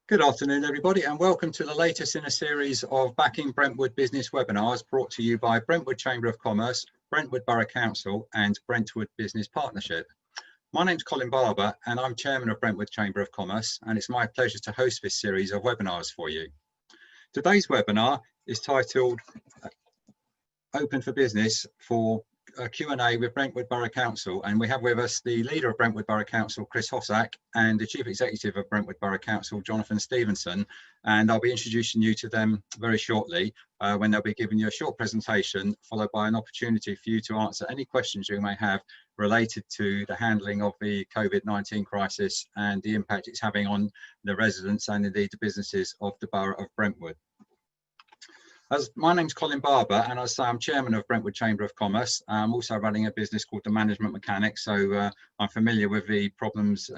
Good afternoon, everybody, and welcome to the latest in a series of Backing Brentwood Business webinars brought to you by Brentwood Chamber of Commerce, Brentwood Borough Council and Brentwood Business Partnership. My name's Colin Barber and I'm Chairman of Brentwood Chamber of Commerce, and it's my pleasure to host this series of webinars for you. Today's webinar is titled Open for Business for a Q&A with Brentwood Borough Council, and we have with us the leader of Brentwood Borough Council, Chris Hossack, and the Chief Executive of Brentwood Borough Council, Jonathan Stephenson, and I'll be introducing you to them very shortly when they'll be giving you a short presentation followed by an opportunity for you to answer any questions you may have related to the handling of the COVID-19 crisis and the impact it's having on the residents and indeed the businesses of the Borough of Brentwood. My name's Colin Barber, and as I say, I'm Chairman of Brentwood Chamber of Commerce. I'm also running a business called The Management Mechanic, so I'm familiar with the problems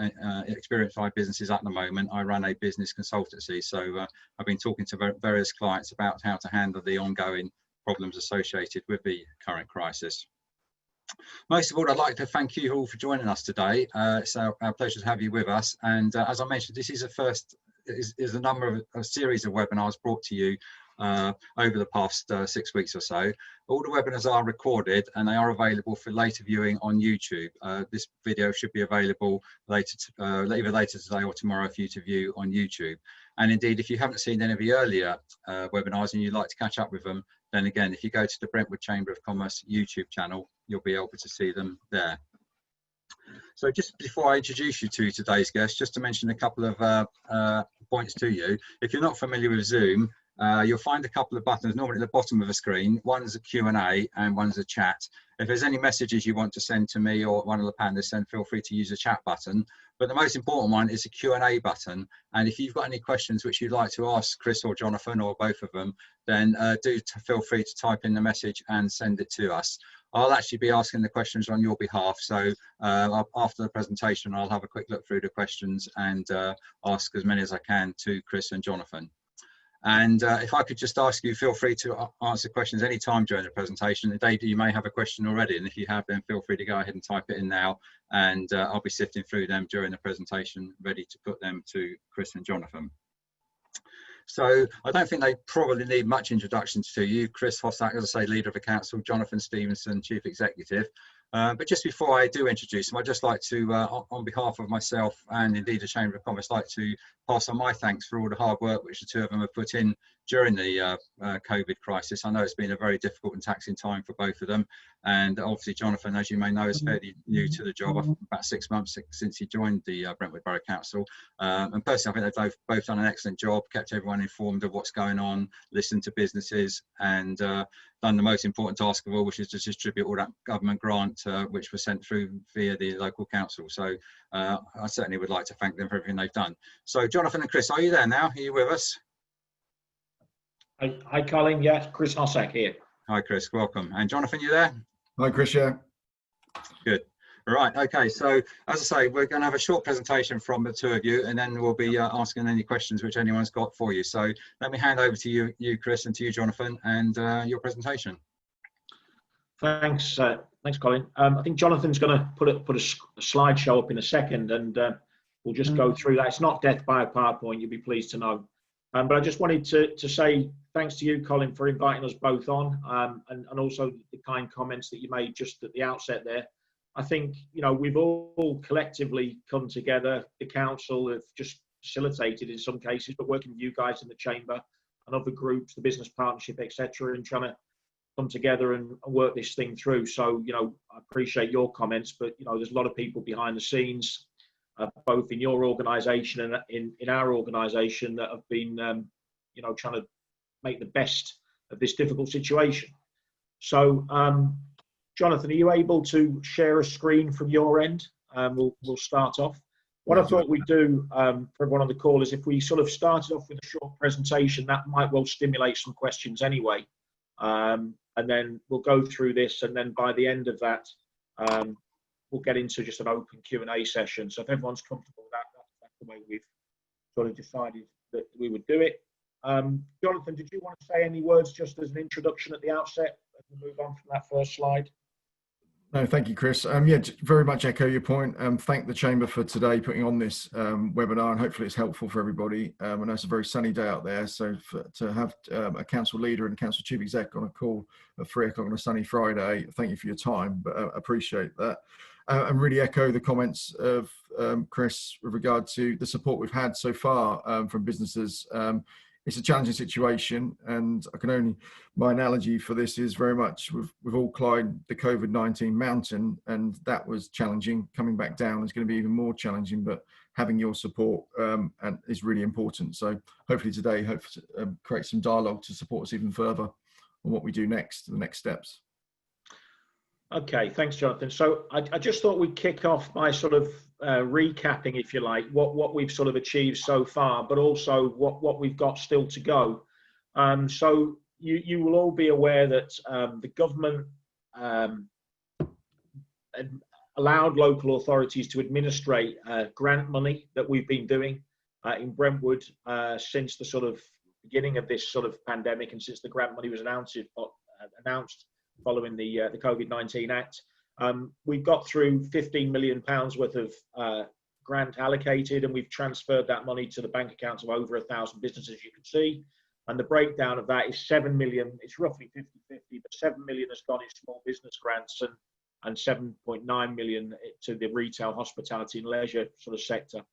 experienced by businesses at the moment. I run a business consultancy, so I've been talking to various clients about how to handle the ongoing problems associated with the current crisis. Most of all, I'd like to thank you all for joining us today. It's our pleasure to have you with us, and as I mentioned, this is a number of a series of webinars brought to you over the past 6 weeks or so. All the webinars are recorded and they are available for later viewing on YouTube. This video should be available either later today or tomorrow for you to view on YouTube. And indeed, if you haven't seen any of the earlier webinars and you'd like to catch up with them, then again, if you go to the Brentwood Chamber of Commerce YouTube channel, you'll be able to see them there. So just before I introduce you to today's guest, just to mention a couple of points to you. If you're not familiar with Zoom, you'll find a couple of buttons normally at the bottom of the screen. One's a Q&A and one's a chat. If there's any messages you want to send to me or one of the panelists, then feel free to use the chat button. But the most important one is the Q&A button. And if you've got any questions which you'd like to ask Chris or Jonathan or both of them, then do feel free to type in the message and send it to us. I'll actually be asking the questions on your behalf. So after the presentation, I'll have a quick look through the questions and ask as many as I can to Chris and Jonathan. And if I could just ask you, feel free to answer questions any time during the presentation. Dave, you may have a question already, and if you have, then feel free to go ahead and type it in now, and I'll be sifting through them during the presentation, ready to put them to Chris and Jonathan. So I don't think they probably need much introductions to you. Chris Hossack, as I say, leader of the council, Jonathan Stephenson, chief executive. But just before I do introduce them, I'd just like to, on behalf of myself and indeed the Chamber of Commerce, like to pass on my thanks for all the hard work which the two of them have put in during the COVID crisis. I know it's been a very difficult and taxing time for both of them. And obviously, Jonathan, as you may know, is fairly new to the job, about 6 months since he joined the Brentwood Borough Council. And personally, I think they've both done an excellent job, kept everyone informed of what's going on, listened to businesses, and done the most important task of all, which is to distribute all that government grant which was sent through via the local council. So I certainly would like to thank them for everything they've done. So Jonathan and Chris, are you there now? Are you with us? Hi Colin, yes, Chris Hossack here. Hi Chris, welcome. And Jonathan, you there? Hi Chris, yeah. Good. Right, okay, so as I say, we're going to have a short presentation from the two of you, and then we'll be asking any questions which anyone's got for you. So let me hand over to you Chris, and to you, Jonathan, and your presentation. Thanks, thanks Colin. I think Jonathan's going to put a slideshow up in a second, and we'll just go through that. It's not death by a PowerPoint, you'll be pleased to know. But I just wanted to say thanks to you, Colin, for inviting us both on, and also the kind comments that you made just at the outset there. I think, you know, we've all collectively come together. The council have just facilitated in some cases, but working with you guys in the chamber and other groups, the business partnership, etc., and trying to come together and work this thing through. So, you know, I appreciate your comments, but, you know, there's a lot of people behind the scenes, both in your organisation and in our organisation, that have been, you know, trying to make the best of this difficult situation. So, Jonathan, are you able to share a screen from your end? We'll start off. What I thought we'd do for everyone on the call is if we sort of started off with a short presentation, that might well stimulate some questions anyway. And then we'll go through this, and then by the end of that, we'll get into just an open Q&A session. So if everyone's comfortable with that, that's the way we've sort of decided that we would do it. Jonathan, did you want to say any words just as an introduction at the outset as we move on from that first slide? No, thank you, Chris. Yeah, very much echo your point. Thank the Chamber for today putting on this webinar, and hopefully it's helpful for everybody. I know it's a very sunny day out there, so to have a council leader and a council chief exec on a call at 3 o'clock on a sunny Friday, thank you for your time, but appreciate that. And really echo the comments of Chris with regard to the support we've had so far from businesses. It's a challenging situation, and my analogy for this is very much we've all climbed the COVID-19 mountain, and that was challenging. Coming back down is going to be even more challenging, but having your support and is really important. So hopefully today, create some dialogue to support us even further on what we do next, the next steps. Okay, thanks, Jonathan. So I just thought we'd kick off by sort of recapping, if you like, what we've sort of achieved so far, but also what we've got still to go. So you will all be aware that the government allowed local authorities to administrate grant money that we've been doing in Brentwood since the sort of beginning of this sort of pandemic, and since the grant money was announced following the COVID-19 Act. We've got through £15 million worth of grant allocated, and we've transferred that money to the bank accounts of over 1,000 businesses, you can see. And the breakdown of that is 7 million, it's roughly 50-50, but 7 million has gone in small business grants and 7.9 million to the retail, hospitality and leisure sort of sector.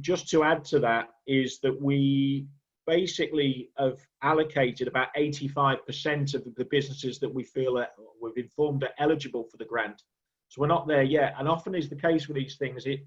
Just to add to that is that we basically have allocated about 85% of the businesses that we feel we've informed are eligible for the grant. So we're not there yet. And often is the case with these things, the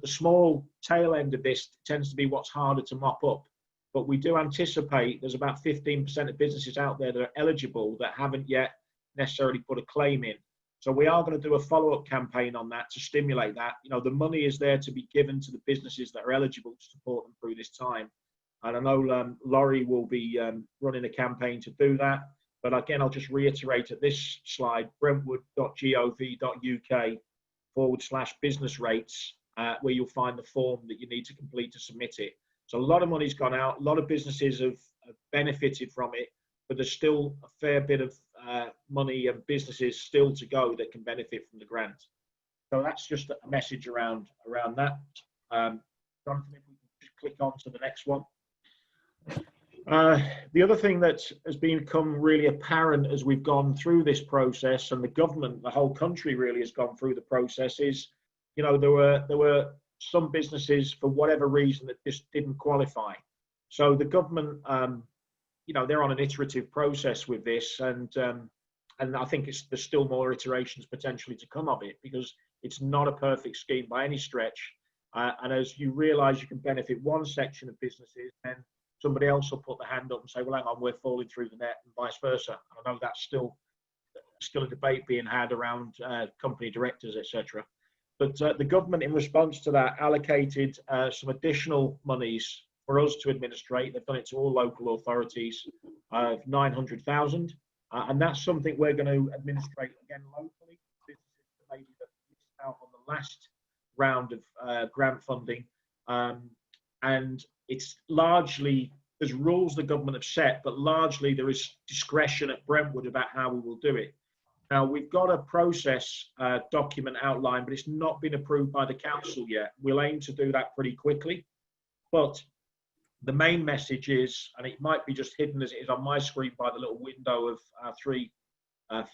small tail end of this tends to be what's harder to mop up. But we do anticipate there's about 15% of businesses out there that are eligible that haven't yet necessarily put a claim in. So we are going to do a follow-up campaign on that to stimulate that. You know, the money is there to be given to the businesses that are eligible to support them through this time. And I know Laurie will be running a campaign to do that. But again, I'll just reiterate at this slide, brentwood.gov.uk/business rates, where you'll find the form that you need to complete to submit it. So a lot of money's gone out. A lot of businesses have benefited from it, but there's still a fair bit of money and businesses still to go that can benefit from the grant. So that's just a message around that. Jonathan, if we can just click on to the next one. The other thing that has become really apparent as we've gone through this process, and the government, the whole country really has gone through the process, is, you know, there were some businesses for whatever reason that just didn't qualify. So the government, you know, they're on an iterative process with this, and I think there's still more iterations potentially to come of it, because it's not a perfect scheme by any stretch. And as you realise you can benefit one section of businesses, then somebody else will put the hand up and say, well, hang on, we're falling through the net, and vice versa. And I know that's still a debate being had around company directors, etc. But the government, in response to that, allocated some additional monies for us to administrate. They've done it to all local authorities of 900,000. And that's something we're going to administrate again locally. Businesses that maybe missed out on the last round of grant funding. And it's largely, there's rules the government have set, but largely there is discretion at Brentwood about how we will do it. Now, we've got a process document outlined, but it's not been approved by the council yet. We'll aim to do that pretty quickly. But the main message is, and it might be just hidden as it is on my screen by the little window of our three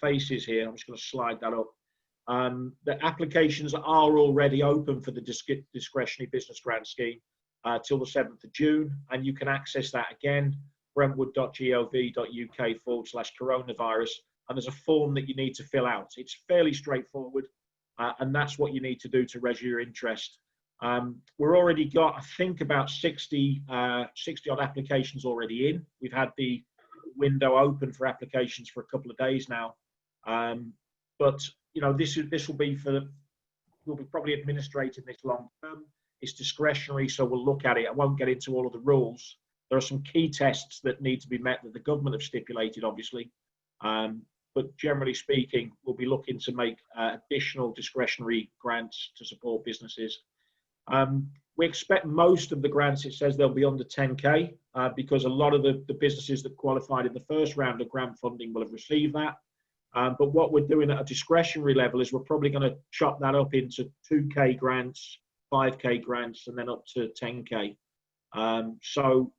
faces here. I'm just going to slide that up. The applications are already open for the discretionary business grant scheme till the 7th of June, and you can access that again, brentwood.gov.uk/coronavirus, and there's a form that you need to fill out. It's fairly straightforward, and that's what you need to do to register your interest. We're already got, I think, about 60 odd applications already in. We've had the window open for applications for a couple of days now, but you know, this will be we'll be probably administrating this long term. It's discretionary, so we'll look at it. I won't get into all of the rules. There are some key tests that need to be met that the government have stipulated, obviously. But generally speaking, we'll be looking to make additional discretionary grants to support businesses. We expect most of the grants, it says they'll be under 10K, because a lot of the businesses that qualified in the first round of grant funding will have received that. But what we're doing at a discretionary level is we're probably going to chop that up into 2K grants, 5K grants, and then up to 10K. So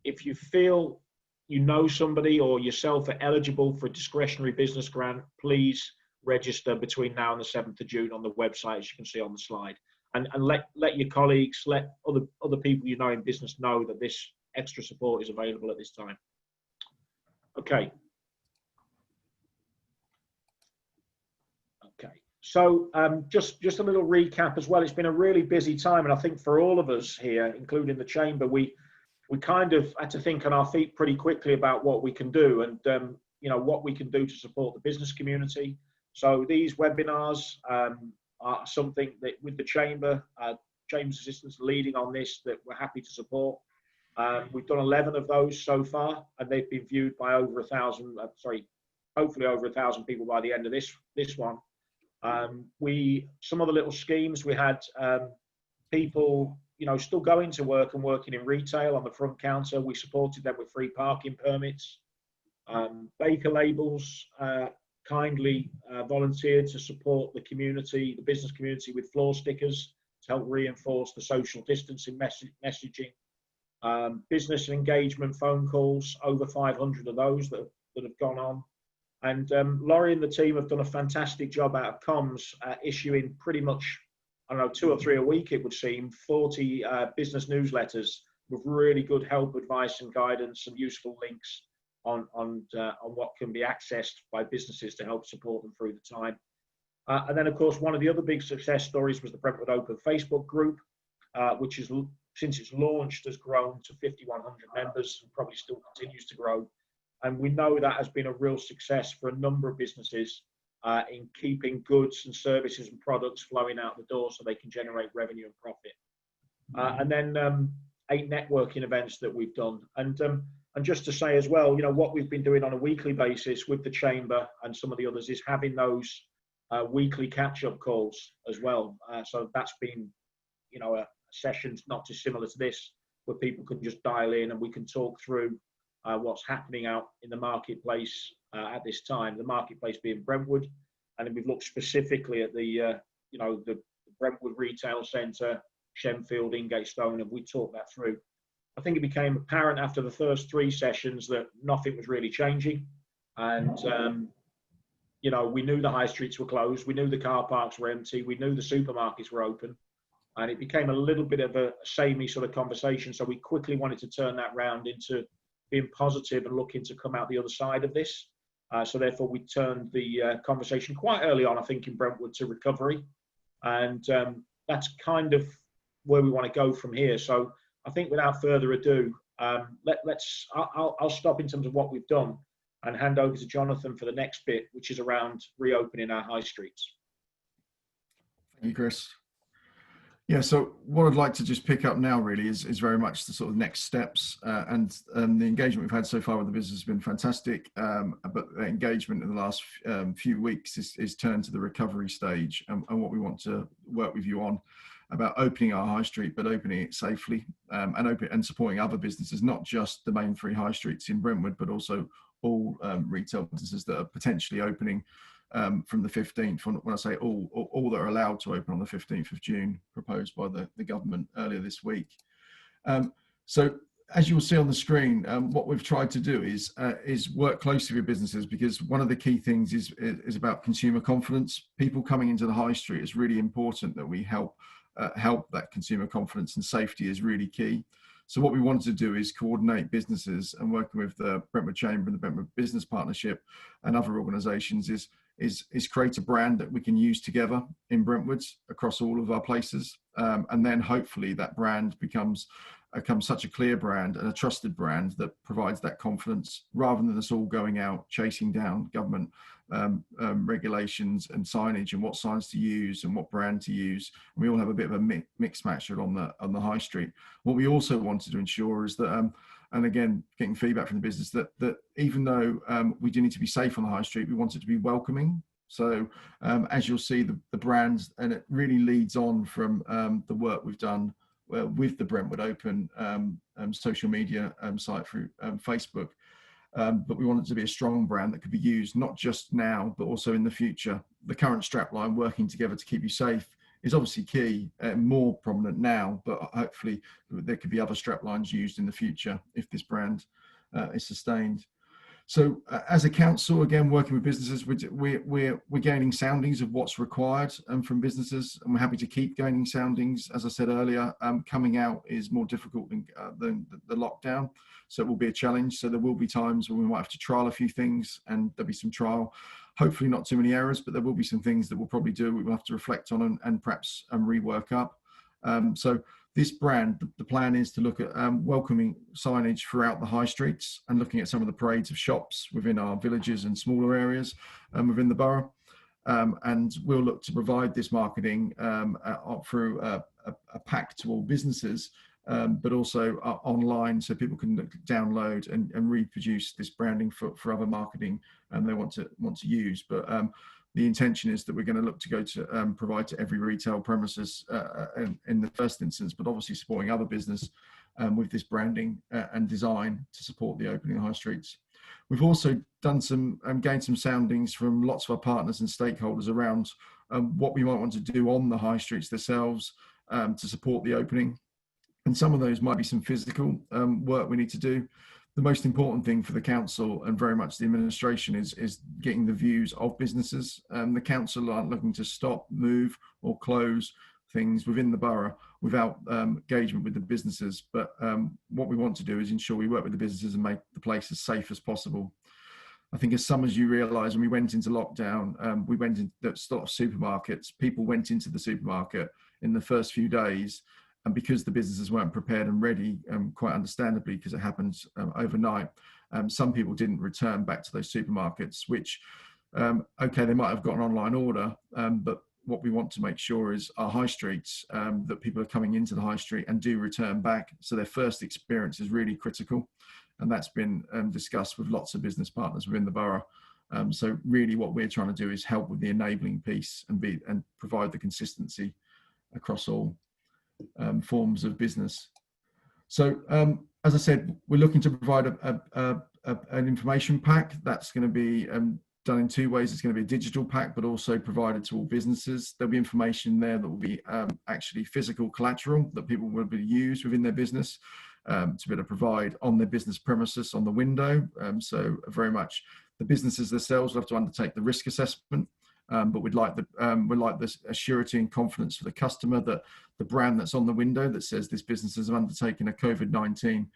if you feel you know somebody or yourself are eligible for a discretionary business grant, please register between now and the 7th of June on the website, as you can see on the slide. And let your colleagues, let other people you know in business know that this extra support is available at this time. Okay. Okay. So just a little recap as well. It's been a really busy time, and I think for all of us here, including the chamber, we kind of had to think on our feet pretty quickly about what we can do and you know, what we can do to support the business community. So these webinars are something that with the chamber's assistants leading on this, that we're happy to support. We've done 11 of those so far, and they've been viewed by over 1,000. Hopefully over 1,000 people by the end of this one. Some other little schemes we had, people, you know, still going to work and working in retail on the front counter. We supported them with free parking permits. Baker Labels kindly volunteered to support the community, the business community, with floor stickers to help reinforce the social distancing messaging. Business engagement phone calls, over 500 of those that have gone on. And Laurie and the team have done a fantastic job out of comms, issuing pretty much, I don't know, 2 or 3 a week, it would seem, 40 business newsletters with really good help, advice and guidance and useful links on what can be accessed by businesses to help support them through the time. And then, of course, one of the other big success stories was the Brentwood Open Facebook group, which is, since it's launched, has grown to 5,100 members and probably still continues to grow. And we know that has been a real success for a number of businesses in keeping goods and services and products flowing out the door so they can generate revenue and profit. And then 8 networking events that we've done. And just to say as well, you know, what we've been doing on a weekly basis with the chamber and some of the others is having those weekly catch-up calls as well. So that's been, you know, sessions not dissimilar to this, where people can just dial in and we can talk through what's happening out in the marketplace at this time, the marketplace being Brentwood. And then we've looked specifically at the, you know, the Brentwood Retail Centre, Shenfield, Ingatestone, and we talked that through. I think it became apparent after the first 3 sessions that nothing was really changing. And, you know, we knew the high streets were closed. We knew the car parks were empty. We knew the supermarkets were open. And it became a little bit of a samey sort of conversation. So we quickly wanted to turn that round into being positive and looking to come out the other side of this. So therefore, we turned the conversation quite early on, I think, in Brentwood to recovery. And that's kind of where we want to go from here. So I think without further ado, I'll stop in terms of what we've done and hand over to Jonathan for the next bit, which is around reopening our high streets. Thank you, Chris. Yeah, so what I'd like to just pick up now really is very much the sort of next steps, and the engagement we've had so far with the business has been fantastic, but the engagement in the last few weeks is turned to the recovery stage, and what we want to work with you on about opening our high street, but opening it safely, and supporting other businesses, not just the main 3 high streets in Brentwood, but also all retail businesses that are potentially opening from the 15th, when I say all that are allowed to open on the 15th of June, proposed by the government earlier this week. So as you'll see on the screen, what we've tried to do is work closely with businesses, because one of the key things is about consumer confidence. People coming into the high street, is really important that we help that consumer confidence, and safety is really key. So what we wanted to do is coordinate businesses, and working with the Brentwood Chamber and the Brentwood Business Partnership and other organisations is create a brand that we can use together in Brentwood across all of our places, and then hopefully that brand becomes such a clear brand and a trusted brand that provides that confidence, rather than us all going out chasing down government regulations and signage and what signs to use and what brand to use. And we all have a bit of a mix match on the high street. What we also wanted to ensure is that, and again, getting feedback from the business, that even though we do need to be safe on the high street, we want it to be welcoming. So as you'll see, the brands, and it really leads on from the work we've done with the Brentwood Open social media site through Facebook. but we want it to be a strong brand that could be used not just now, but also in the future. The current strapline, working together to keep you safe, is obviously key and more prominent now, but hopefully there could be other straplines used in the future if this brand is sustained. So as a council, again, working with businesses, we're gaining soundings of what's required from businesses, and we're happy to keep gaining soundings. As I said earlier, coming out is more difficult than the lockdown, so it will be a challenge. So there will be times when we might have to trial a few things, and there'll be some trial, hopefully not too many errors, but there will be some things that we'll probably do, we'll have to reflect on and perhaps rework up. So this brand, the plan is to look at welcoming signage throughout the high streets and looking at some of the parades of shops within our villages and smaller areas within the borough. And we'll look to provide this marketing through a pack to all businesses, but also online, so people can download and reproduce this branding for other marketing they want to use. But the intention is that we're going to look to go to provide to every retail premises in the first instance, but obviously supporting other business with this branding and design to support the opening of high streets. We've also done some gained some soundings from lots of our partners and stakeholders around what we might want to do on the high streets themselves to support the opening. And some of those might be some physical work we need to do. The most important thing for the council and very much the administration is getting the views of businesses. The council aren't looking to stop, move or close things within the borough without engagement with the businesses. But what we want to do is ensure we work with the businesses and make the place as safe as possible. I think as some as you realise, when we went into lockdown, we went into a lot of supermarkets. People went into the supermarket in the first few days, and because the businesses weren't prepared and ready, quite understandably, because it happens overnight, some people didn't return back to those supermarkets, which, okay, they might have got an online order, but what we want to make sure is our high streets, that people are coming into the high street and do return back. So their first experience is really critical. And that's been discussed with lots of business partners within the borough. So really what we're trying to do is help with the enabling piece and provide the consistency across all forms of business. So as I said, we're looking to provide an information pack that's going to be done in two ways. It's going to be a digital pack, but also provided to all businesses. There'll be information there that will be actually physical collateral that people will be used within their business to be able to provide on their business premises on the window. So very much the businesses themselves will have to undertake the risk assessment. But we'd like this assurity and confidence for the customer that the brand that's on the window that says this business has undertaken a COVID-19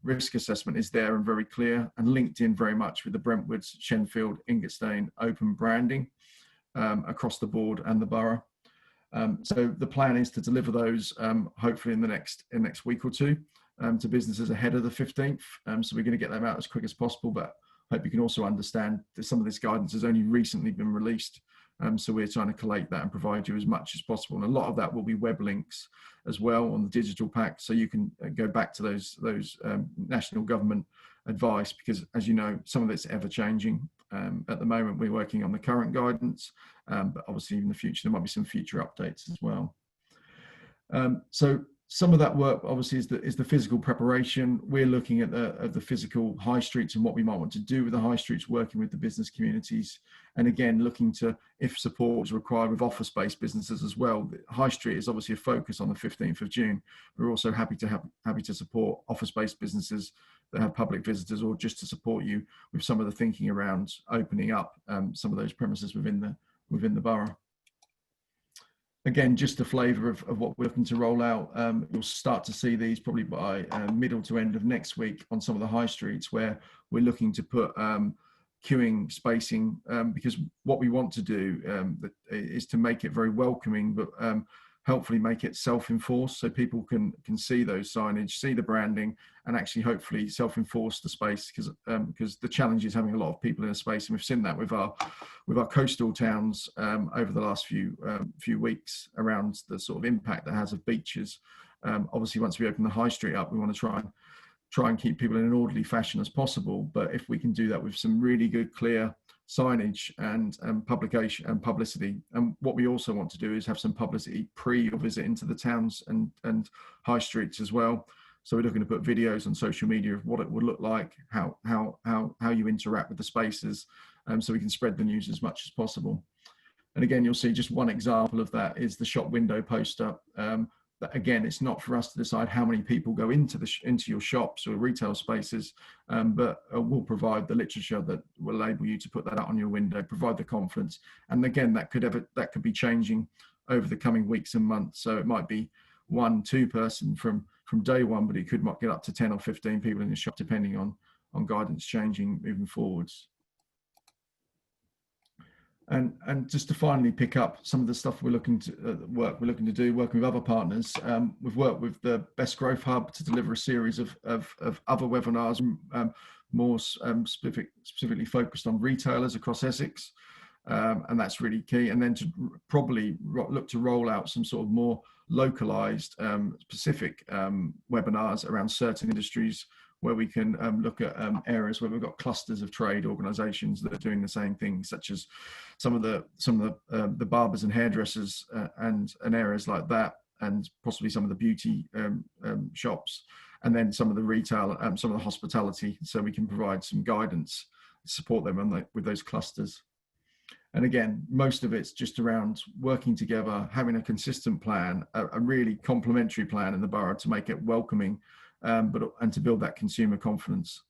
risk assessment is there and very clear and linked in very much with the Brentwood, Shenfield, Ingatestone open branding across the board and the borough. So the plan is to deliver those hopefully in the next week or two to businesses ahead of the 15th. So we're going to get them out as quick as possible, but I hope you can also understand that some of this guidance has only recently been released. So we're trying to collate that and provide you as much as possible. And a lot of that will be web links as well on the digital pack. So you can go back to those national government advice, because as you know, some of it's ever changing. At the moment, we're working on the current guidance, but obviously in the future, there might be some future updates as well. So some of that work obviously is the physical preparation. We're looking at the physical high streets and what we might want to do with the high streets, working with the business communities, and again looking to, if support is required, with office-based businesses as well. The high street is obviously a focus on the 15th of June. We're also happy to support office-based businesses that have public visitors, or just to support you with some of the thinking around opening up some of those premises within the borough. Again, just a flavour of what we're looking to roll out. You'll start to see these probably by middle to end of next week on some of the high streets, where we're looking to put queuing, spacing, because what we want to do is to make it very welcoming, but hopefully make it self-enforced, so people can see those signage, see the branding, and actually hopefully self-enforce the space, because the challenge is having a lot of people in a space, and we've seen that with our coastal towns over the last few weeks around the sort of impact that has of beaches. Obviously, once we open the high street up, we want to try and keep people in an orderly fashion as possible. But if we can do that with some really good, clear signage and publication and publicity, and what we also want to do is have some publicity pre your visit into the towns and high streets as well, So we're looking to put videos on social media of what it would look like, how you interact with the spaces, so we can spread the news as much as possible. And again, you'll see just one example of that is the shop window poster. That again, it's not for us to decide how many people go into your shops or retail spaces, but we'll provide the literature that will enable you to put that out on your window, provide the confidence. And again, that could be changing over the coming weeks and months. So it might be 1-2 person from day one, but it could get up to 10 or 15 people in the shop, depending on guidance changing moving forwards. And just to finally pick up some of the stuff we're looking to working with other partners. We've worked with the Best Growth Hub to deliver a series of other webinars, more specifically focused on retailers across Essex, and that's really key. And then to probably look to roll out some sort of more localized, specific webinars around certain industries, where we can look at areas where we've got clusters of trade organisations that are doing the same thing, such as some of the barbers and hairdressers and areas like that, and possibly some of the beauty shops, and then some of the retail, some of the hospitality, so we can provide some guidance, support them with those clusters. And again, most of it's just around working together, having a consistent plan, a really complementary plan in the borough to make it welcoming, and to build that consumer confidence.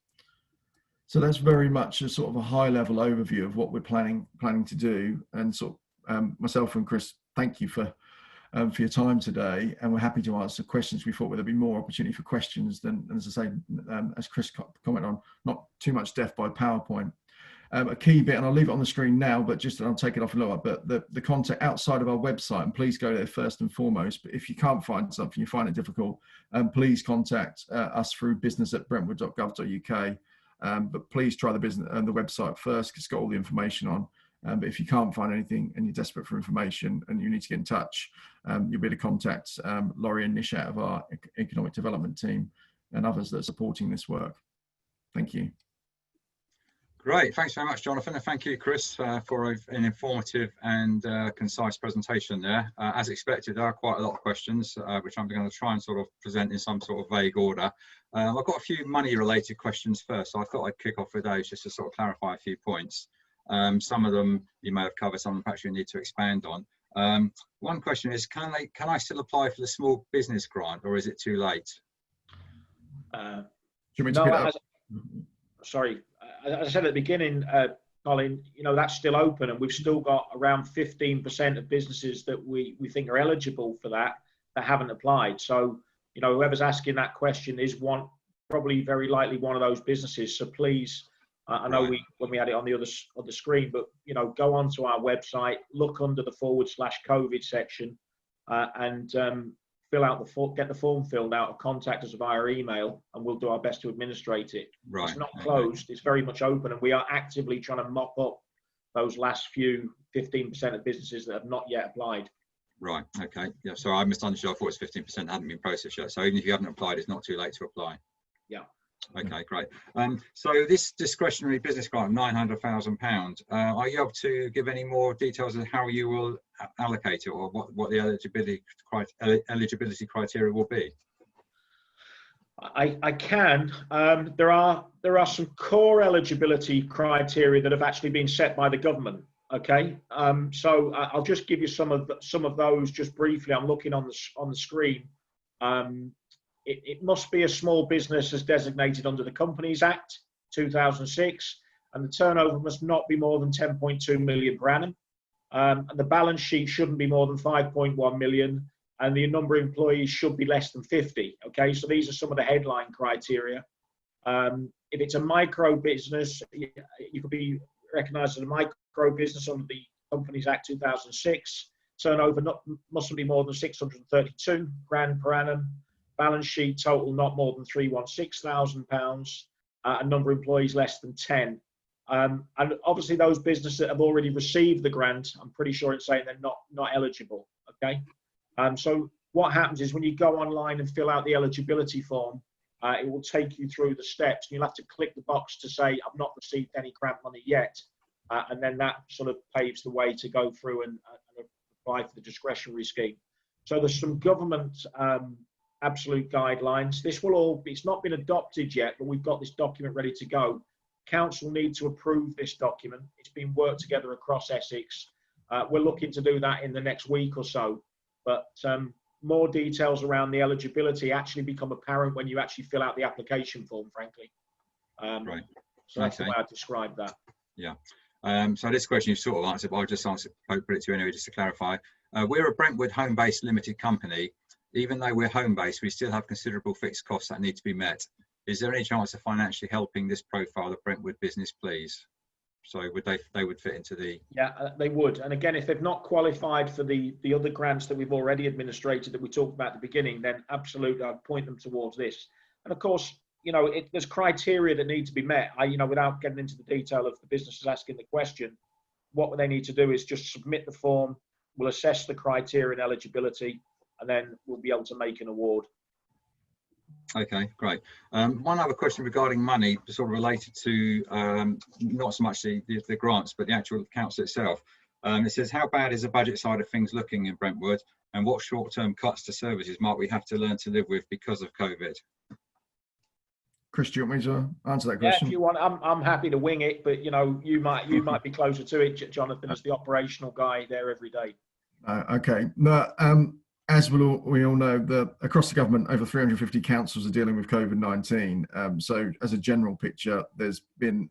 So that's very much a sort of a high level overview of what we're planning to do. And sort of, myself and Chris, thank you for your time today, and we're happy to answer questions. We thought there'd be more opportunity for questions than, as I say, as Chris commented on, not too much death by PowerPoint. A key bit, and I'll leave it on the screen now, but I'll take it off a little bit, but the content outside of our website, and please go there first and foremost. But if you can't find something, you find it difficult, please contact us through business@brentwood.gov.uk. But please try the website first, because it's got all the information on. But if you can't find anything and you're desperate for information and you need to get in touch, you'll be able to contact Laurie and Nish out of our economic development team and others that are supporting this work. Thank you. Great, thanks very much, Jonathan, and thank you, Chris, for an informative and concise presentation there. As expected, there are quite a lot of questions, which I'm going to try and sort of present in some sort of vague order. I've got a few money-related questions first, so I thought I'd kick off with those just to sort of clarify a few points. Some of them you may have covered, some perhaps you need to expand on. One question is, can I still apply for the small business grant, or is it too late? Sorry, as I said at the beginning, Colin, that's still open, and we've still got around 15% of businesses that we think are eligible for that haven't applied. So, whoever's asking that question is probably very likely one of those businesses. So please, I know when we had it on the other screen, but go onto our website, look under the /COVID section, and fill out get the form filled out, or contact us via email, and we'll do our best to administrate it. Right. It's not closed, it's very much open, and we are actively trying to mop up those last few 15% of businesses that have not yet applied. Right, okay. Yeah, so I misunderstood. I thought it was 15% hadn't been processed yet. So even if you haven't applied, it's not too late to apply. Yeah. Okay, great. So this discretionary business grant, £900,000, are you able to give any more details of how you will allocate it, or what the eligibility criteria will be? I can. There are some core eligibility criteria that have actually been set by the government. Okay, so I'll just give you some of those just briefly. I'm looking on the screen. It must be a small business as designated under the Companies Act 2006, and the turnover must not be more than 10.2 million per annum, and the balance sheet shouldn't be more than 5.1 million, and the number of employees should be less than 50. Okay, so these are some of the headline criteria. If it's a micro business, you could be recognised as a micro business under the Companies Act 2006. Turnover mustn't be more than 632 grand per annum. Balance sheet total not more than £316,000, a number of employees less than 10. And obviously those businesses that have already received the grant, I'm pretty sure it's saying they're not eligible. Okay. So what happens is when you go online and fill out the eligibility form, it will take you through the steps, and you'll have to click the box to say I've not received any grant money yet, and then that sort of paves the way to go through and apply for the discretionary scheme. So there's some government absolute guidelines. This will all, it's not been adopted yet, but we've got this document ready to go. Council need to approve this document. It's been worked together across Essex. We're looking to do that in the next week or so, but more details around the eligibility actually become apparent when you actually fill out the application form, frankly. Right. So that's the way I describe that. Yeah. So this question you've sort of answered, but I'll just put it to you anyway, just to clarify. We're a Brentwood home-based limited company. Even though we're home-based, we still have considerable fixed costs that need to be met. Is there any chance of financially helping this profile of Brentwood business, please? So would they would fit into the... Yeah, they would. And again, if they've not qualified for the other grants that we've already administrated that we talked about at the beginning, then absolutely I'd point them towards this. And of course, you know, there's criteria that need to be met. You know, without getting into the detail of the businesses asking the question, what they need to do is just submit the form. We'll assess the criteria and eligibility, and then we'll be able to make an award. Okay, great. One other question regarding money, sort of related to not so much the grants, but the actual council itself. It says, how bad is the budget side of things looking in Brentwood, and what short-term cuts to services might we have to learn to live with because of COVID? Chris, do you want me to answer that question? Yeah, if you want, I'm happy to wing it, but you know, you might be closer to it, Jonathan, as the operational guy there every day. Okay. No, as we all know, across the government, over 350 councils are dealing with COVID-19. So as a general picture, there's been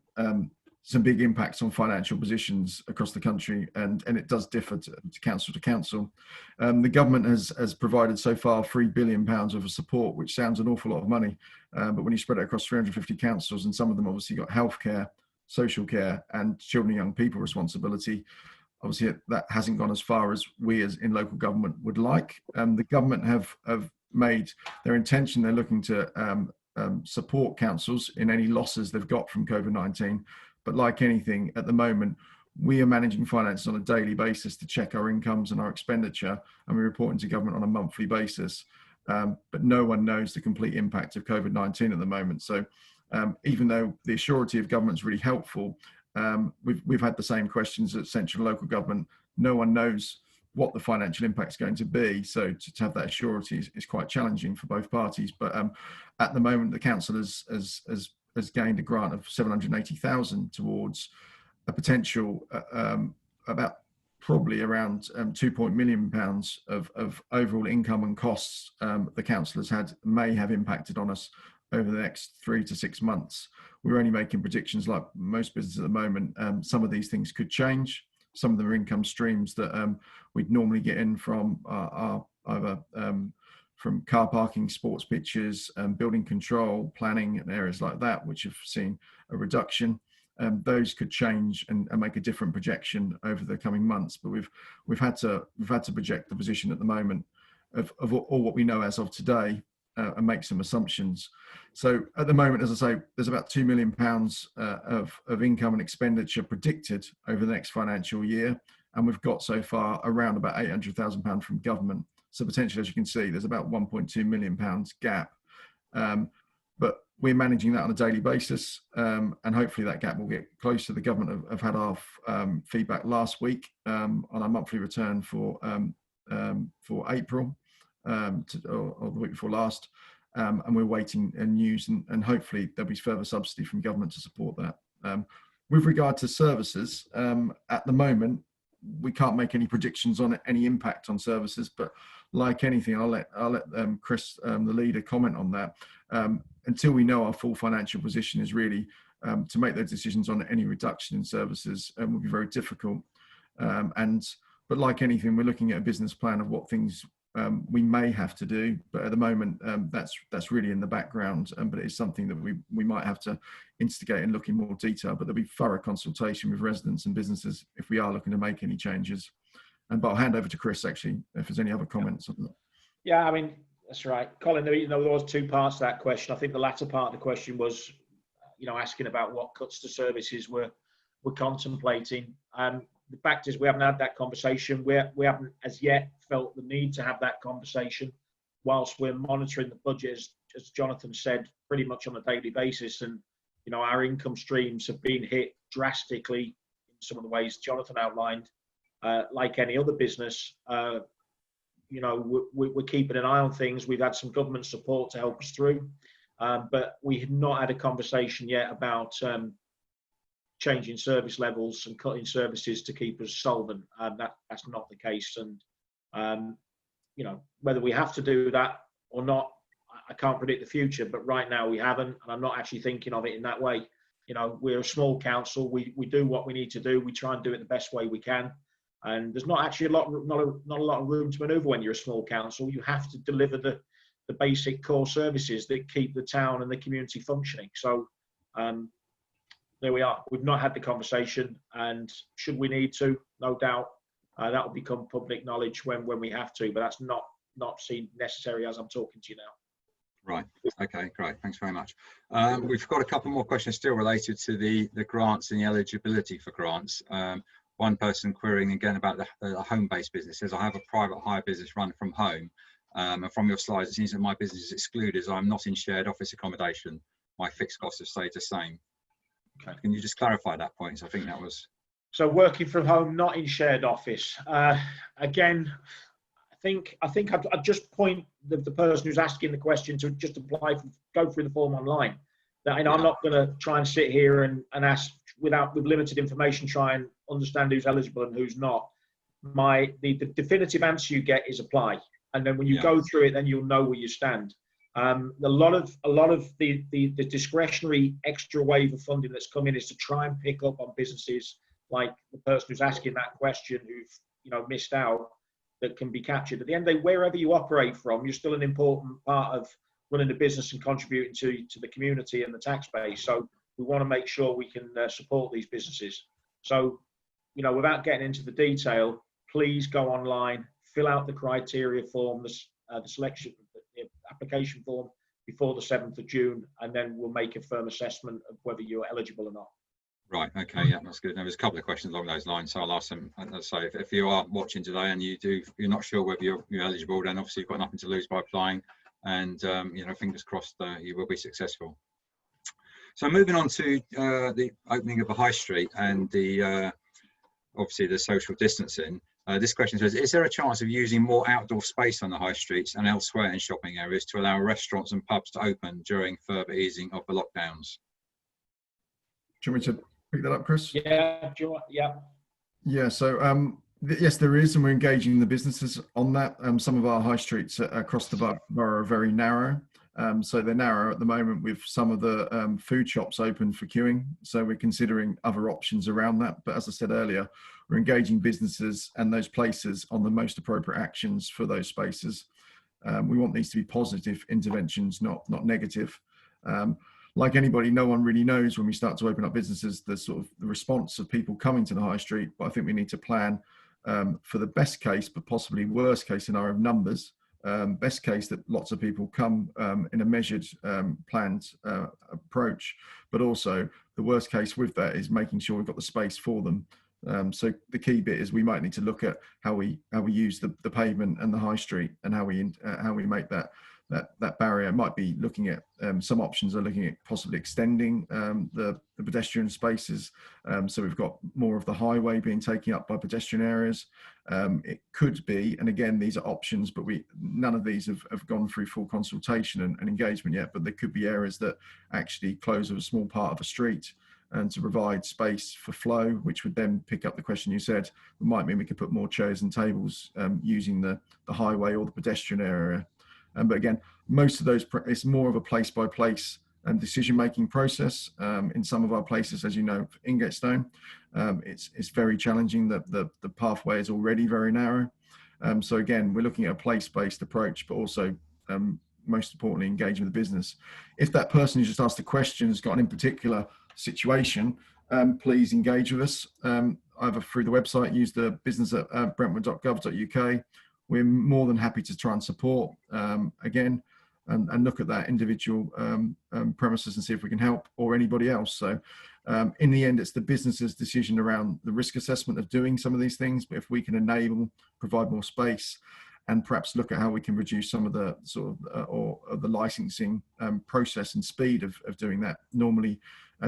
some big impacts on financial positions across the country, and it does differ to council to council. The government has provided so far £3 billion of support, which sounds an awful lot of money, but when you spread it across 350 councils, and some of them obviously got healthcare, social care, and children and young people responsibility, obviously that hasn't gone as far as we as in local government would like. The government have made their intention, they're looking to support councils in any losses they've got from COVID-19. But like anything at the moment, we are managing finances on a daily basis to check our incomes and our expenditure, and we're reporting to government on a monthly basis. But no one knows the complete impact of COVID-19 at the moment. So even though the surety of government is really helpful, we've had the same questions at central and local government. No one knows what the financial impact is going to be. So to have that surety is quite challenging for both parties. But at the moment, the council has gained a grant of 780,000 towards a potential about probably around £2 million of overall income and costs the council has had may have impacted on us over the next 3 to 6 months. We're only making predictions like most businesses at the moment. Some of these things could change. Some of them are income streams that we'd normally get in from either from car parking, sports pitches, building control, planning, and areas like that, which have seen a reduction. Those could change and make a different projection over the coming months. But we've had to project the position at the moment of all what we know as of today and make some assumptions. So at the moment, as I say, there's about £2 million of income and expenditure predicted over the next financial year, and we've got so far around about £800,000 from government. So potentially, as you can see, there's about £1.2 million gap. But we're managing that on a daily basis, and hopefully that gap will get closer. The government have had our feedback last week on our monthly return for April, or the week before last, and we're waiting news, and hopefully there'll be further subsidy from government to support that. With regard to services, at the moment, we can't make any predictions on any impact on services, but like anything, I'll let Chris, the leader, comment on that. Until we know our full financial position is really to make those decisions on any reduction in services will be very difficult. But like anything, we're looking at a business plan of what things we may have to do, but at the moment that's really in the background. But it's something that we might have to instigate and look in more detail. But there'll be thorough consultation with residents and businesses if we are looking to make any changes. But I'll hand over to Chris actually if there's any other comments on that. Yeah, I mean that's right, Colin. There was two parts to that question. I think the latter part of the question was, asking about what cuts to services we're contemplating. The fact is we haven't had that conversation. We haven't as yet felt the need to have that conversation whilst we're monitoring the budget, as Jonathan said, pretty much on a daily basis. And, our income streams have been hit drastically in some of the ways Jonathan outlined, like any other business. you know, we're keeping an eye on things. We've had some government support to help us through, but we have not had a conversation yet about changing service levels and cutting services to keep us solvent. That's not the case. And, you know, whether we have to do that or not, I can't predict the future, but right now we haven't, and I'm not actually thinking of it in that way. You know, we're a small council. We do what we need to do. We try and do it the best way we can. And there's not actually not a lot of room to manoeuvre when you're a small council. You have to deliver the basic core services that keep the town and the community functioning. So there we are. We've not had the conversation, and should we need to, no doubt, that will become public knowledge when we have to. But that's not seen necessary as I'm talking to you now. Right. Okay, great. Thanks very much. We've got a couple more questions still related to the grants and the eligibility for grants. One person querying again about the home-based business says, I have a private hire business run from home. And from your slides, it seems that my business is excluded as I'm not in shared office accommodation. My fixed costs have stayed the same. Okay. Can you just clarify that point? So I think that was... So working from home, not in shared office. Again, I think I'd just point the person who's asking the question to just apply, go through the form online. That, you know, I'm not going to try and sit here and ask with limited information, try and understand who's eligible and who's not. The definitive answer you get is apply, and then when you go through it, then you'll know where you stand. A lot of the discretionary extra wave of funding that's come in is to try and pick up on businesses like the person who's asking that question, who've missed out, that can be captured. At the end of the day, wherever you operate from, you're still an important part of running the business and contributing to the community and the tax base. So we want to make sure we can support these businesses. So, you know, without getting into the detail, please go online, fill out the criteria form, the selection, the application form before the 7th of June, and then we'll make a firm assessment of whether you're eligible or not. Right. Okay. Yeah, that's good. There was a couple of questions along those lines, so I'll ask them. So if you are watching today and you're not sure whether you're eligible, then obviously you've got nothing to lose by applying, and you know, fingers crossed you will be successful. So moving on to the opening of the high street and the obviously the social distancing. This question says, is there a chance of using more outdoor space on the high streets and elsewhere in shopping areas to allow restaurants and pubs to open during further easing of the lockdowns? Do you want me to pick that up, Chris? Yeah. Yeah. So yes, there is, and we're engaging the businesses on that. Some of our high streets across the borough are very narrow. So they're narrow at the moment, with some of the food shops open for queuing. So we're considering other options around that. But as I said earlier, we're engaging businesses and those places on the most appropriate actions for those spaces. We want these to be positive interventions, not negative. Like anybody, no one really knows when we start to open up businesses, the sort of the response of people coming to the high street. But I think we need to plan for the best case, but possibly worst case scenario of numbers. Best case that lots of people come in a measured, planned approach, but also the worst case with that is making sure we've got the space for them. So the key bit is we might need to look at how we use the pavement and the high street, and how we make that barrier. Might be looking at some options are looking at possibly extending the pedestrian spaces, so we've got more of the highway being taken up by pedestrian areas. It could be, and again, these are options, but none of these have gone through full consultation and engagement yet, but there could be areas that actually close a small part of a street and to provide space for flow, which would then pick up the question you said. It might mean we could put more chairs and tables using the highway or the pedestrian area. But again, most of those, it's more of a place-by-place decision-making process. In some of our places, as you know, Ingatestone, it's very challenging. The pathway is already very narrow. So again, we're looking at a place-based approach, but also most importantly, engaging with the business. If that person who just asked the question has got an in particular situation, please engage with us either through the website, use the business at brentwood.gov.uk. We're more than happy to try and support again and look at that individual premises and see if we can help, or anybody else. So in the end, it's the business's decision around the risk assessment of doing some of these things, but if we can enable, provide more space, and perhaps look at how we can reduce some of the sort of or the licensing process and speed of doing that. Normally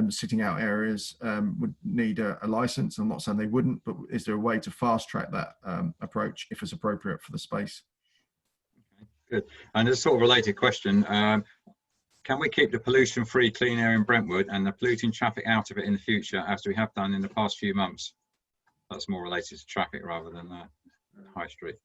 sitting out areas would need a license. I'm not saying they wouldn't, but is there a way to fast track that approach if it's appropriate for the space? Good. And a sort of related question, can we keep the pollution-free clean air in Brentwood and the polluting traffic out of it in the future, as we have done in the past few months? That's more related to traffic rather than high street.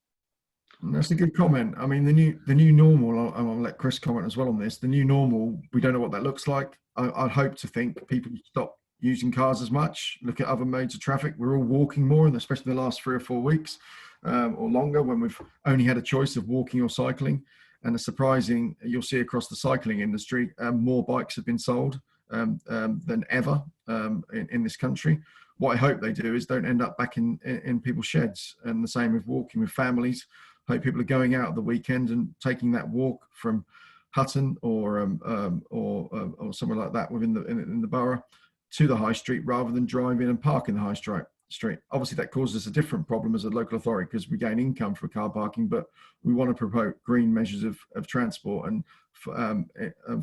That's a good comment. I mean, the new normal, I'll let Chris comment as well on this. The new normal, we don't know what that looks like. I'd hope to think people stop using cars as much, look at other modes of traffic. We're all walking more, and especially the last 3 or 4 weeks or longer, when we've only had a choice of walking or cycling. And it's surprising, you'll see across the cycling industry, more bikes have been sold than ever in this country. What I hope they do is don't end up back in people's sheds. And the same with walking with families. I hope people are going out at the weekend and taking that walk from Hutton or somewhere like that within the borough to the high street, rather than driving and parking the high street. Obviously, that causes us a different problem as a local authority, because we gain income for car parking, but we want to promote green measures of transport and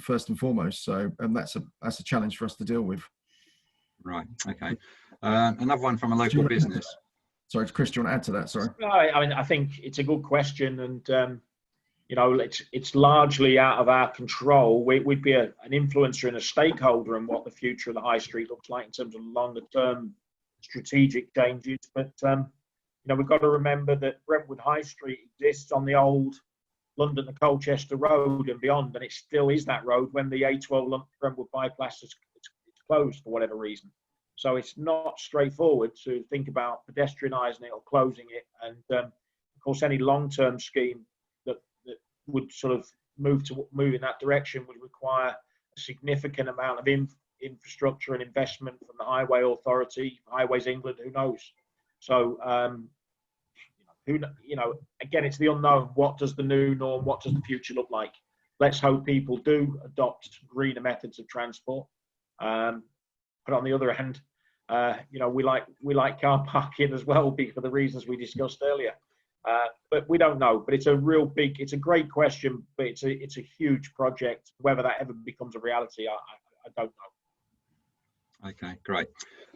first and foremost. So, and that's a challenge for us to deal with. Right. Okay. Another one from a local business. Sorry, Chris, do you want to add to that? Sorry. No, I mean, I think it's a good question, and you know, it's largely out of our control. We'd be an influencer and a stakeholder in what the future of the high street looks like in terms of longer term strategic changes. But you know, we've got to remember that Brentwood High Street exists on the old London to Colchester Road and beyond, and it still is that road when the A12 Brentwood bypass is closed for whatever reason. So it's not straightforward to think about pedestrianising it or closing it. And of course, any long-term scheme that would sort of move in that direction would require a significant amount of infrastructure and investment from the Highway Authority, Highways England, who knows? So, again, it's the unknown. What does the new norm, what does the future look like? Let's hope people do adopt greener methods of transport. But on the other hand, you know, we like car parking as well, for the reasons we discussed earlier. But we don't know. But it's a great question, but it's a huge project. Whether that ever becomes a reality, I don't know. Okay, great.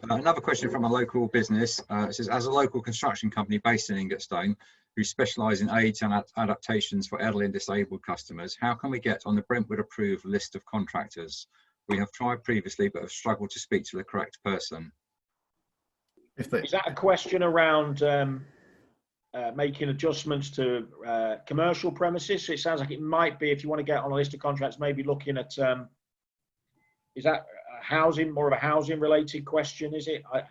Another question from a local business. It says, as a local construction company based in Ingatstone, who specialise in aids and adaptations for elderly and disabled customers, how can we get on the Brentwood approved list of contractors? We have tried previously, but have struggled to speak to the correct person. Is that a question around making adjustments to commercial premises? It sounds like it might be, if you want to get on a list of contracts, maybe looking at, is that housing, more of a housing related question, is it? I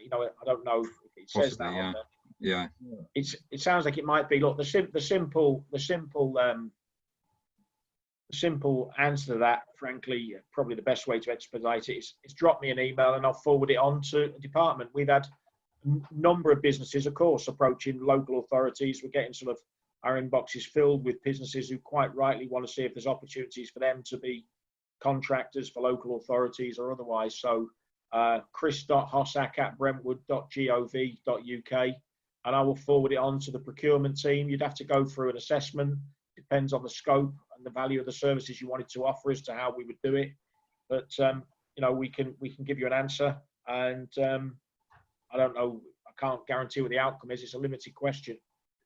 don't know if it says possibly, that. Yeah. It sounds like it might be. Look, the simple answer to that, frankly, probably the best way to expedite it is drop me an email and I'll forward it on to the department. We've had a number of businesses, of course, approaching local authorities. We're getting sort of our inboxes filled with businesses who quite rightly want to see if there's opportunities for them to be contractors for local authorities or otherwise. So chris.hossack@brentwood.gov.uk, and I will forward it on to the procurement team. You'd have to go through an assessment. Depends on the scope and the value of the services you wanted to offer as to how we would do it. But you know, we can give you an answer, and I don't know, I can't guarantee what the outcome is. It's a limited question,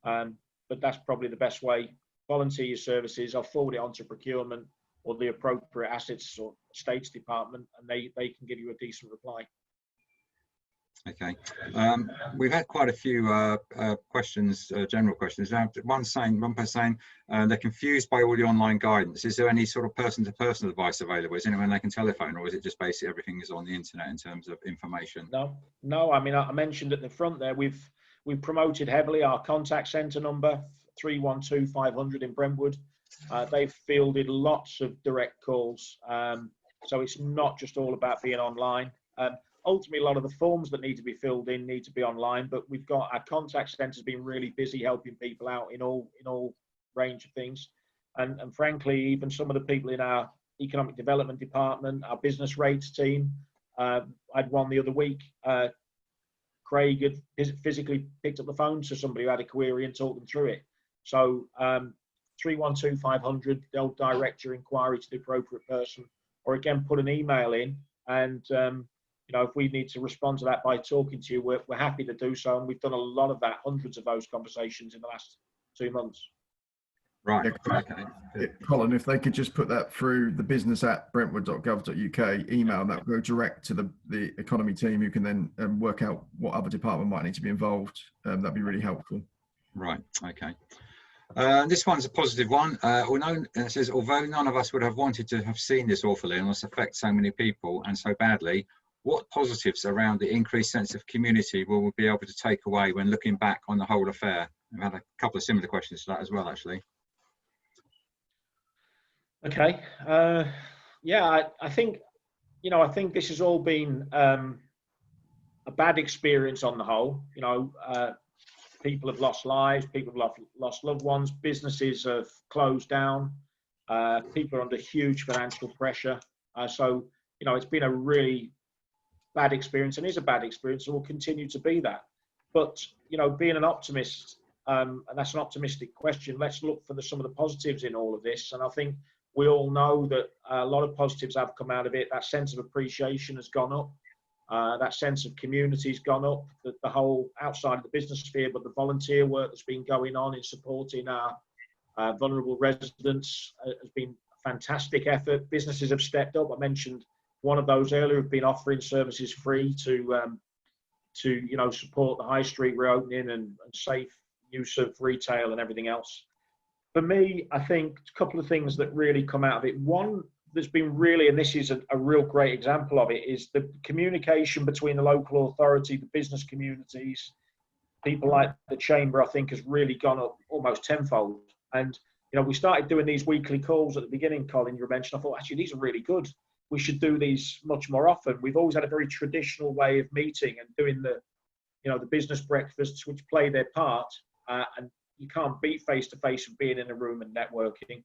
but that's probably the best way. Volunteer your services. I'll forward it on to procurement or the appropriate assets or estates department, and they can give you a decent reply. Okay. We've had quite a few questions, general questions. Now, one person saying they're confused by all the online guidance. Is there any sort of person-to-person advice available? Is anyone they can telephone, or is it just basically everything is on the internet in terms of information? No. I mean, I mentioned at the front there, we've promoted heavily our contact centre number, 312 500 in Brentwood. They've fielded lots of direct calls, so it's not just all about being online. Ultimately, a lot of the forms that need to be filled in need to be online, but we've got our contact centre's been really busy helping people out in all range of things, and frankly, even some of the people in our economic development department, our business rates team, I had one the other week. Craig had physically picked up the phone to somebody who had a query and talked them through it. So 312 500, they'll direct your inquiry to the appropriate person, or again put an email in, and you know, if we need to respond to that by talking to you, we're happy to do so, and we've done a lot of that, hundreds of those conversations in the last 2 months. Right. Yeah, Okay. Good. Colin, if they could just put that through the business@brentwood.gov.uk email, and that will go direct to the economy team, who can then work out what other department might need to be involved. That'd be really helpful. Right. Okay. This one's a positive one. It says, although none of us would have wanted to have seen this awful illness affect so many people and so badly, what positives around the increased sense of community will we be able to take away when looking back on the whole affair? I've had a couple of similar questions to that as well, actually. Okay. Yeah, I think, I think this has all been a bad experience on the whole. People have lost lives, people have lost loved ones, businesses have closed down, people are under huge financial pressure. So, it's been a really bad experience, and is a bad experience, and will continue to be that. But, being an optimist, and that's an optimistic question, let's look for some of the positives in all of this. And I think we all know that a lot of positives have come out of it. That sense of appreciation has gone up. That sense of community has gone up, the whole outside of the business sphere, but the volunteer work that's been going on in supporting our vulnerable residents has been a fantastic effort. Businesses have stepped up. I mentioned one of those earlier, have been offering services free to support the high street reopening and safe use of retail and everything else. For me, I think a couple of things that really come out of it. One, there's been really, and this is a real great example of it, is the communication between the local authority, the business communities, people like the Chamber, I think has really gone up almost tenfold. And, we started doing these weekly calls at the beginning, Colin, you mentioned. I thought, actually, these are really good. We should do these much more often. We've always had a very traditional way of meeting and doing the business breakfasts, which play their part. And you can't beat face-to-face of being in a room and networking.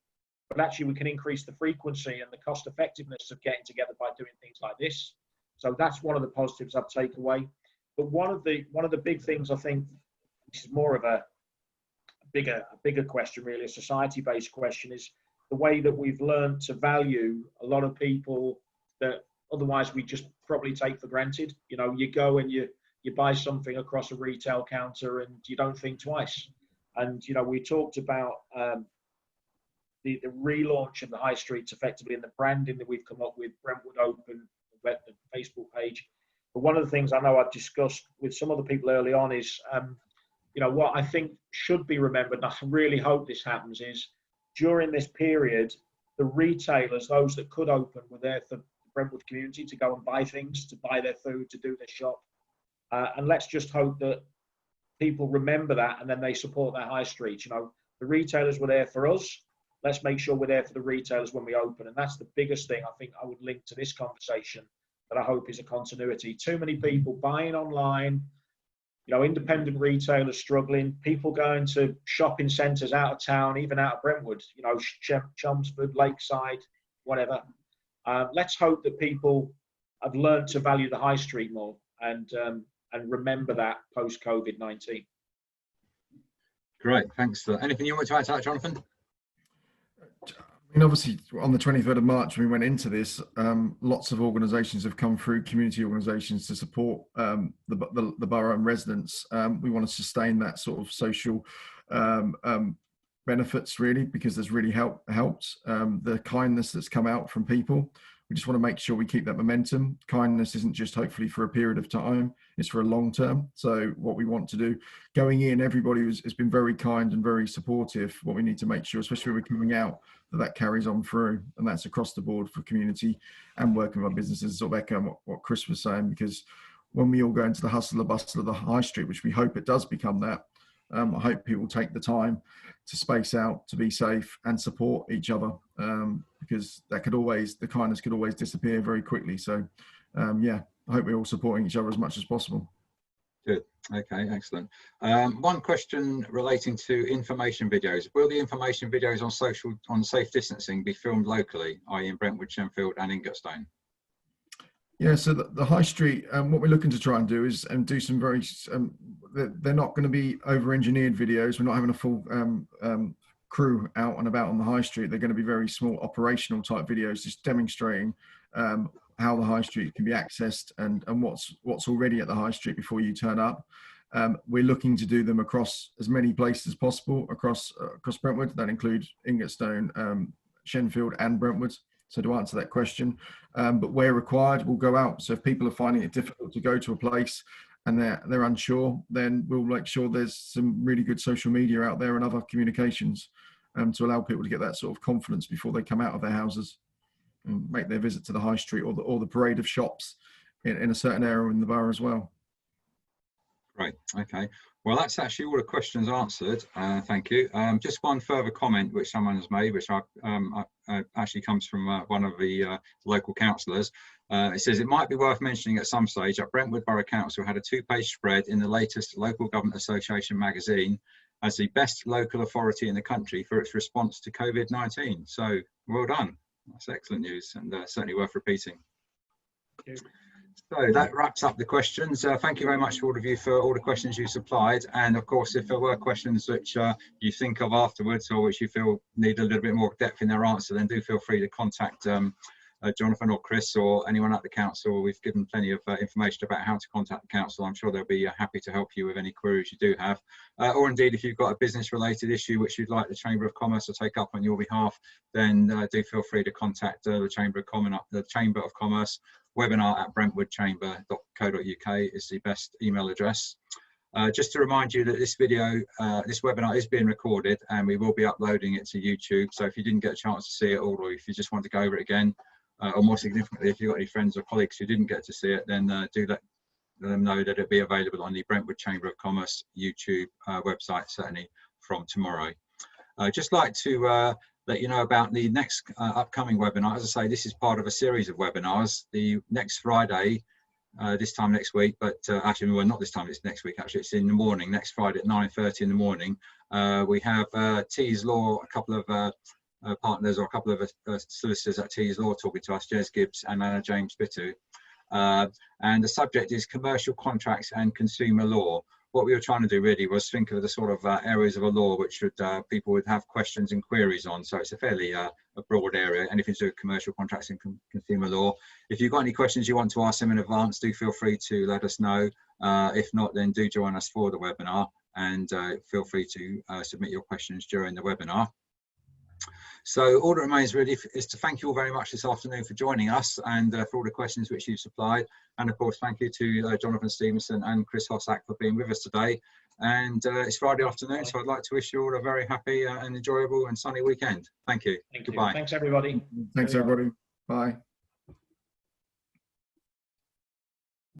But actually we can increase the frequency and the cost effectiveness of getting together by doing things like this. So that's one of the positives I've taken away. But one of the big things, I think, which is more of a bigger question, really, a society-based question, is the way that we've learned to value a lot of people that otherwise we just probably take for granted. You go and you buy something across a retail counter and you don't think twice. And, we talked about the relaunch of the high streets effectively, and the branding that we've come up with, Brentwood Open, the Facebook page. But one of the things I know I've discussed with some other people early on is, what I think should be remembered, and I really hope this happens, is during this period, the retailers, those that could open, were there for the Brentwood community to go and buy things, to buy their food, to do their shop. And let's just hope that people remember that, and then they support their high streets. The retailers were there for us. Let's make sure we're there for the retailers when we open. And that's the biggest thing I think I would link to this conversation that I hope is a continuity. Too many people buying online, independent retailers struggling, people going to shopping centres out of town, even out of Brentwood, Chelmsford, Lakeside, whatever. Let's hope that people have learned to value the high street more and remember that post-COVID-19. Great, thanks for that. Anything you want to add to that, Jonathan? Obviously, on the 23rd of March, when we went into this, lots of organisations have come through, community organisations, to support the borough and residents. We want to sustain that sort of social benefits, really, because there's really helped the kindness that's come out from people. We just want to make sure we keep that momentum. Kindness isn't just hopefully for a period of time, it's for a long term. So what we want to do, going in, everybody has been very kind and very supportive. What we need to make sure, especially when we're coming out, that carries on through, and that's across the board for community and working with our businesses. Sort of echo what Chris was saying, because when we all go into the hustle and bustle of the high street, which we hope it does become that, I hope people take the time to space out, to be safe and support each other, because the kindness could always disappear very quickly. So yeah, I hope we're all supporting each other as much as possible. Good. Okay, excellent. One question relating to information videos. Will the information videos on safe distancing be filmed locally, i.e. in Brentwood, Shenfield and Ingatstone? Yeah, so the high street, what we're looking to try and do is do some very, they're not going to be over-engineered videos. We're not having a full crew out and about on the high street. They're going to be very small operational type videos, just demonstrating how the high street can be accessed and what's already at the high street before you turn up. We're looking to do them across as many places as possible across Brentwood. That includes Ingatstone, Shenfield and Brentwood. So to answer that question, but where required, we'll go out. So if people are finding it difficult to go to a place and they're unsure, then we'll make sure there's some really good social media out there and other communications to allow people to get that sort of confidence before they come out of their houses and make their visit to the high street or the parade of shops in a certain area in the borough as well. Great. Okay. Well, that's actually all the questions answered. Thank you. Just one further comment which someone has made, which actually comes from one of the local councillors. It says it might be worth mentioning at some stage that Brentwood Borough Council had a 2-page spread in the latest Local Government Association magazine as the best local authority in the country for its response to COVID-19. So well done. That's excellent news and certainly worth repeating. Thank you. So that wraps up the questions. Thank you very much to all of you for all the questions you supplied. And of course, if there were questions which you think of afterwards or which you feel need a little bit more depth in their answer, then do feel free to contact Jonathan or Chris or anyone at the council. We've given plenty of information about how to contact the council. I'm sure they'll be happy to help you with any queries you do have. Or indeed, if you've got a business related issue which you'd like the Chamber of Commerce to take up on your behalf, then do feel free to contact the Chamber of Commerce. webinar@brentwoodchamber.co.uk is the best email address. Just to remind you that this webinar is being recorded and we will be uploading it to YouTube. So if you didn't get a chance to see it all, or if you just want to go over it again, or more significantly, if you've got any friends or colleagues who didn't get to see it, then do let them know that it'll be available on the Brentwood Chamber of Commerce YouTube website, certainly from tomorrow. Just like to let you know about the next upcoming webinar. As I say, this is part of a series of webinars. The next Friday, this time next week, but actually, well, not this time, it's next week, actually, it's in the morning, next Friday at 9:30 in the morning. We have T's Law, a couple of partners or a couple of solicitors at T's Law talking to us, Jez Gibbs and Anna James Bittu. And the subject is commercial contracts and consumer law. What we were trying to do really was think of the sort of areas of a law which people would have questions and queries on. So it's a fairly a broad area, anything to do with commercial contracts and consumer law. If you've got any questions you want to ask them in advance, do feel free to let us know. If not, then do join us for the webinar and feel free to submit your questions during the webinar. So all that remains really is to thank you all very much this afternoon for joining us and for all the questions which you supplied. And of course, thank you to Jonathan Stephenson and Chris Hossack for being with us today. And it's Friday afternoon, so I'd like to wish you all a very happy and enjoyable and sunny weekend. Thank you. Thank you. Goodbye. Thanks, everybody. Thanks, everybody. Bye.